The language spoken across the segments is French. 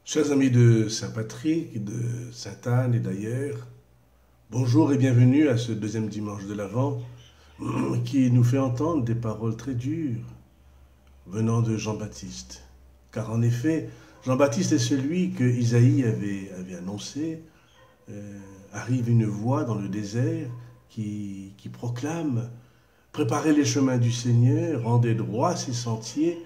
Chers amis de Saint-Patrick, de Sainte-Anne et d'ailleurs, bonjour et bienvenue à ce deuxième dimanche de l'Avent qui nous fait entendre des paroles très dures venant de Jean-Baptiste. Car en effet, Jean-Baptiste est celui que Isaïe avait annoncé. Arrive une voix dans le désert qui proclame préparez les chemins du Seigneur, rendez droits ses sentiers.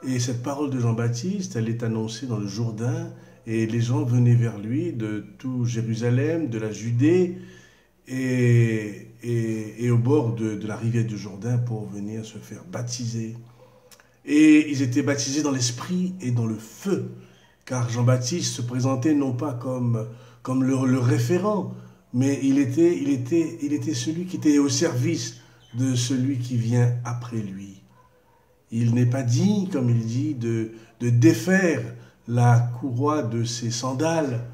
Et cette parole de Jean-Baptiste, elle est annoncée dans le Jourdain, et les gens venaient vers lui de tout Jérusalem, de la Judée, et au bord de la rivière du Jourdain pour venir se faire baptiser. Et ils étaient baptisés dans l'esprit et dans le feu, car Jean-Baptiste se présentait non pas comme le référent, mais il était celui qui était au service de celui qui vient après lui. Il n'est pas digne, comme il dit, de défaire la courroie de ses sandales.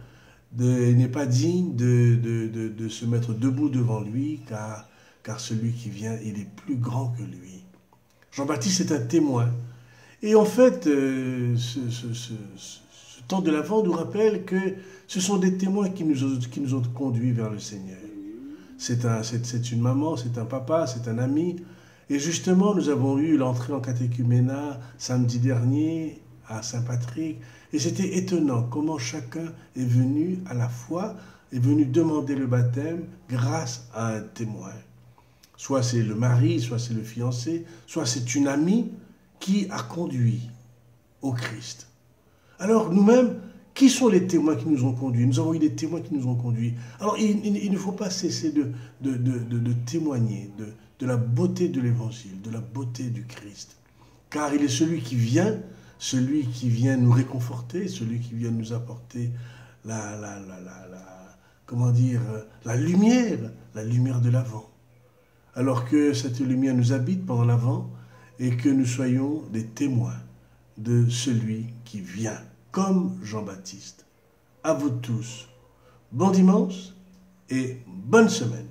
Il n'est pas digne de se mettre debout devant lui, car celui qui vient, il est plus grand que lui. Jean-Baptiste est un témoin. Et en fait, ce temps de l'Avent nous rappelle que ce sont des témoins qui nous ont conduits vers le Seigneur. C'est une maman, c'est un papa, c'est un ami. Et justement, nous avons eu l'entrée en catéchuménat samedi dernier à Saint-Patrick. Et c'était étonnant comment chacun est venu à la fois, est venu demander le baptême grâce à un témoin. Soit c'est le mari, soit c'est le fiancé, soit c'est une amie qui a conduit au Christ. Alors nous-mêmes, qui sont les témoins qui nous ont conduits? Nous avons eu des témoins qui nous ont conduits. Alors il ne faut pas cesser de témoigner de la beauté de l'Évangile, de la beauté du Christ. Car il est celui qui vient nous réconforter, celui qui vient nous apporter comment dire, la lumière de l'Avent. Alors que cette lumière nous habite pendant l'Avent et que nous soyons des témoins de celui qui vient, comme Jean-Baptiste. À vous tous, bon dimanche et bonne semaine.